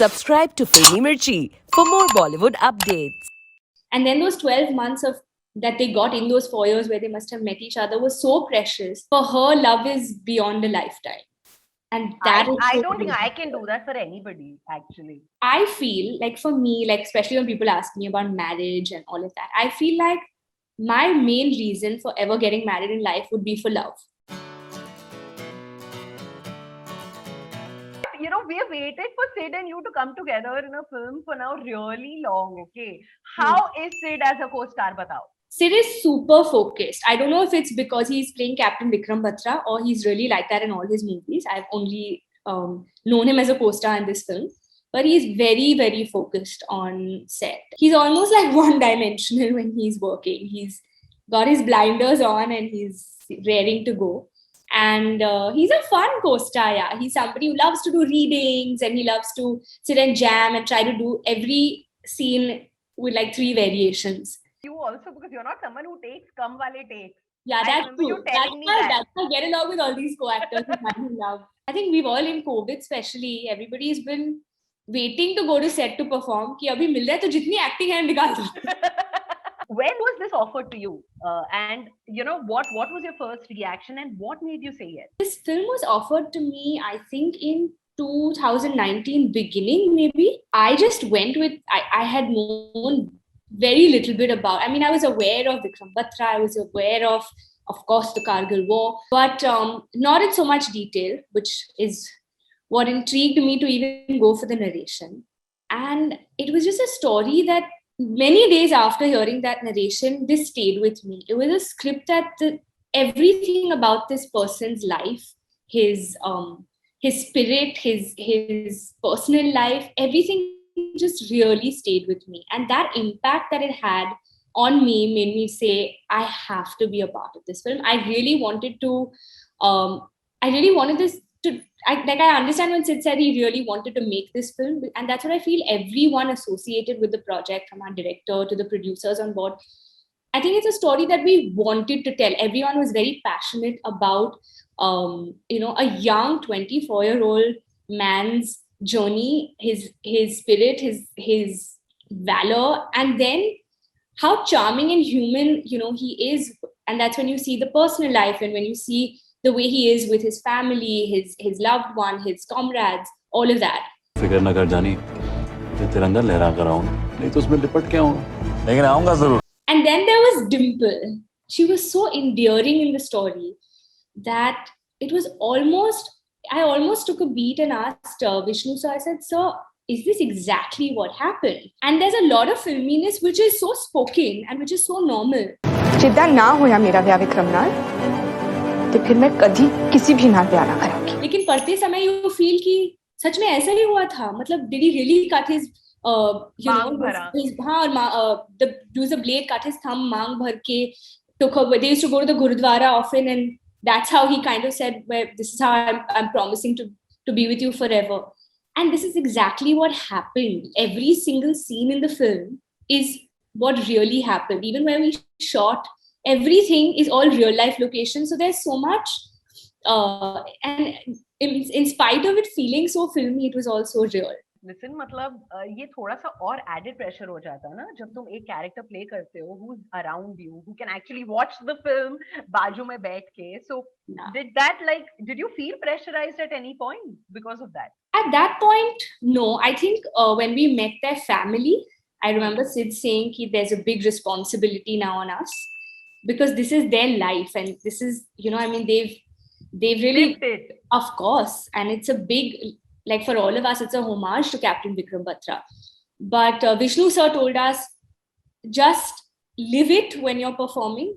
Subscribe to Filmy Mirchi for more Bollywood updates. And then those 12 months of that they got in those 4 years where they must have met each other was so precious. For her, love is beyond a lifetime. And that I don't think I can do that for anybody, actually. I feel like for me, like especially when people ask me about marriage and all of that, I feel like my main reason for ever getting married in life would be for love. You know, we have waited for Sid and you to come together in a film for now really long, okay? How is Sid as a co-star, batao? Sid is super focused. I don't know if it's because he's playing Captain Vikram Batra or he's really like that in all his movies. I've only known him as a co-star in this film. But he's very, very focused on set. He's almost like one-dimensional when he's working. He's got his blinders on and he's raring to go. And he's a fun co-star, yeah. He's somebody who loves to do readings and he loves to sit and jam and try to do every scene with like 3 variations. You also, because you're not someone who takes come wale takes. Yeah, that's true. That's why I get along with all these co-actors who I'm in love. I think we've all in COVID especially, everybody's been waiting to go to set to perform कि अभी मिल रहा है तो जितनी acting है निकाल दो. When was this offered to you? And you know, what was your first reaction and what made you say yes? This film was offered to me, I think, in 2019 beginning, maybe. I just went with, I had known very little bit about, I mean, I was aware of Vikram Batra, I was aware of course, the Kargil War, but not in so much detail, which is what intrigued me to even go for the narration. And it was just a story that many days after hearing that narration, this stayed with me. It was a script that everything about this person's life, his spirit, his personal life, everything just really stayed with me. And that impact that it had on me made me say, I have to be a part of this film. I really wanted this to, I understand when Sid said he really wanted to make this film, and that's what I feel everyone associated with the project, from our director to the producers on board. I think it's a story that we wanted to tell. Everyone was very passionate about, a young 24-year-old man's journey, his spirit, his valor, and then how charming and human, he is. And that's when you see the personal life and when you see the way he is with his family, his loved one, his comrades, all of that. फिक्र न कर जानी, तिरंगा लहरा कर आऊं, नहीं तो उसमें लिपट के आऊं, लेकिन आऊंगा जरूर. And then there was Dimple. She was so endearing in the story that it was I almost took a beat and asked Vishnu sir, I said, sir, is this exactly what happened? And there's a lot of filminess which is so spoken and which is so normal. जिद्दा ना होया मेरा ब्याह विक्रम नाल तो फिर मैं कभी किसी भी नाल ब्याह ना करांगी. लेकिन पढ़ते समय यू फील कि सच में ऐसा ही हुआ था. मतलब did he really cut his use a blade, cut his thumb, मांग भर के they used to go to the Gurudwara often, and that's how he kind of said, well, this is how I'm promising to be with you forever. And this is exactly what happened. Every single scene in the film is what really happened. Even where we shot, everything is all real life locations. So there's so much, and in spite of it feeling so filmy, it was also real. Listen, मतलब ये थोड़ा सा और added pressure हो जाता है ना जब तुम एक character play करते हो who's around you, who can actually watch the film बाजू में बैठ के. So did you feel pressurized at any point because of that? At that point, no. I think when we met their family, I remember Sid saying that there's a big responsibility now on us because this is their life and this is, they've really lived it. Of course, and it's a big, like for all of us, it's a homage to Captain Vikram Batra. But Vishnu sir told us, just live it when you're performing,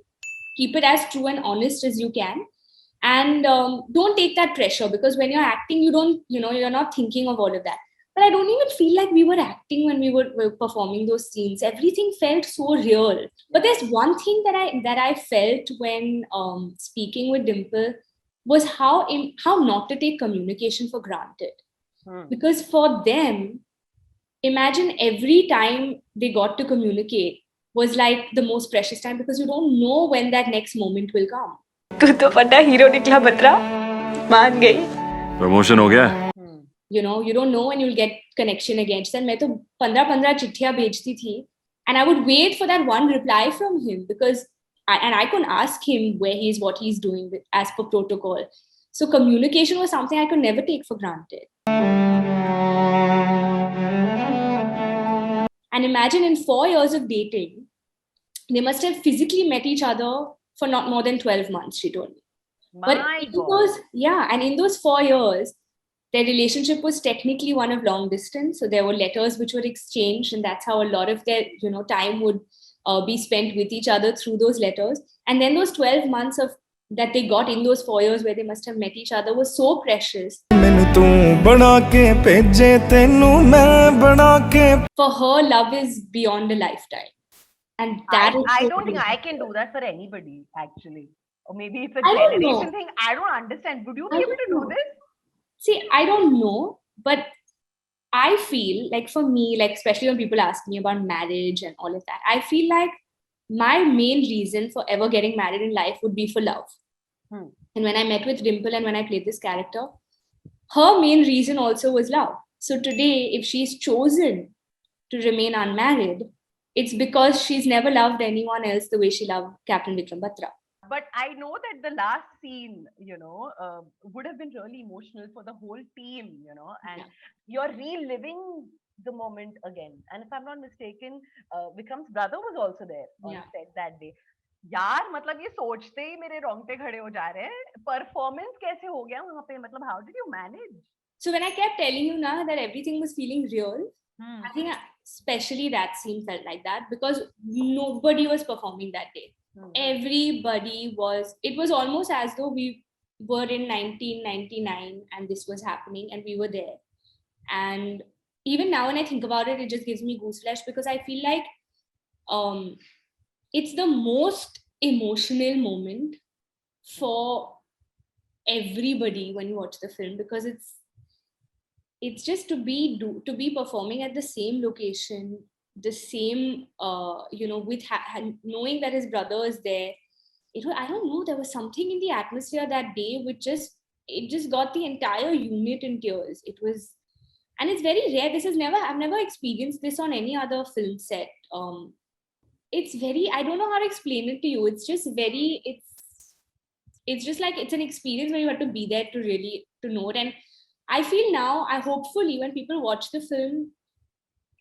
keep it as true and honest as you can, and don't take that pressure, because when you're acting, you're not thinking of all of that. But I don't even feel like we were acting when we were performing those scenes. Everything felt so real. But there's one thing that I felt when speaking with Dimple was how not to take communication for granted. Because for them, imagine every time they got to communicate was like the most precious time, because you don't know when that next moment will come. तू तो पता hero निकला बत्रा, मान गई. Promotion हो गया. you don't know when you'll get connection again. She said, मैं तो 15 चिट्ठियां भेजती थी, and I would wait for that one reply from him because I couldn't ask him where he is, what he's doing as per protocol. So communication was something I could never take for granted. And imagine in 4 years of dating, they must have physically met each other for not more than 12 months, she told me. But in those 4 years, their relationship was technically one of long distance. So there were letters which were exchanged, and that's how a lot of their time would be spent with each other through those letters. And then those 12 months of that they got in those 4 years where they must have met each other was so precious. For her, love is beyond a lifetime. And that I don't think I can do that for anybody, actually. Or maybe it's a generation thing. I don't understand. Would you be able to do this? See, I don't know, but I feel like for me, like especially when people ask me about marriage and all of that, I feel like my main reason for ever getting married in life would be for love. And when I met with Dimple and when I played this character, her main reason also was love. So today, if she's chosen to remain unmarried, it's because she's never loved anyone else the way she loved Captain Vikram Batra. But I know that the last scene, would have been really emotional for the whole team, and you're reliving the moment again. And if I'm not mistaken, Vikram's brother was also there on set that day. यार मतलब ये सोचते ही मेरे रोंगटे खड़े हो जा रहे हैं. Performance कैसे हो गया वहाँ पे? मतलब how did you manage? So when I kept telling you now that everything was feeling real, I think especially that scene felt like that because nobody was performing that day. Everybody was, it was almost as though we were in 1999 and this was happening and we were there. And even now when I think about it, it just gives me gooseflesh because I feel like it's the most emotional moment for everybody when you watch the film because it's just to be performing at the same location, the same with knowing that his brother is there. I don't know, there was something in the atmosphere that day which just got the entire unit in tears. It was, and it's very rare. I've never experienced this on any other film set. It's very, I don't know how to explain it to you. It's just very, it's just like it's an experience where you have to be there to really to know it. And I feel now, hopefully when people watch the film,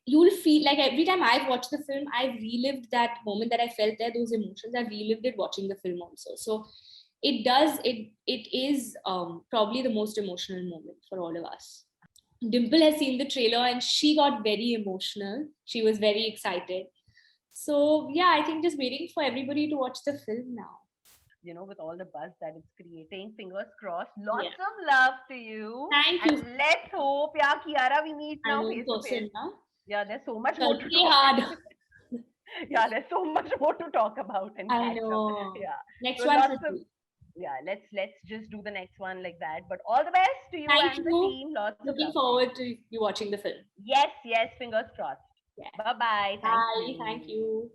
you'll feel like every time I've watched the film, I've relived that moment that I felt there, those emotions. I've relived it watching the film also. So it is probably the most emotional moment for all of us. Dimple has seen the trailer and she got very emotional. She was very excited. So yeah, I think just waiting for everybody to watch the film now. With all the buzz that it's creating, fingers crossed. Lots of love to you. Thank you. And let's hope, Kiara, we meet now face to face. Yeah, there's so much more to talk about. Yeah, there's so much more to talk about. And I know. Yeah. Next one. Yeah, let's just do the next one like that. But all the best to you and the team. Looking forward to you watching the film. Yes, fingers crossed. Yeah. Bye-bye. Bye. Thank you.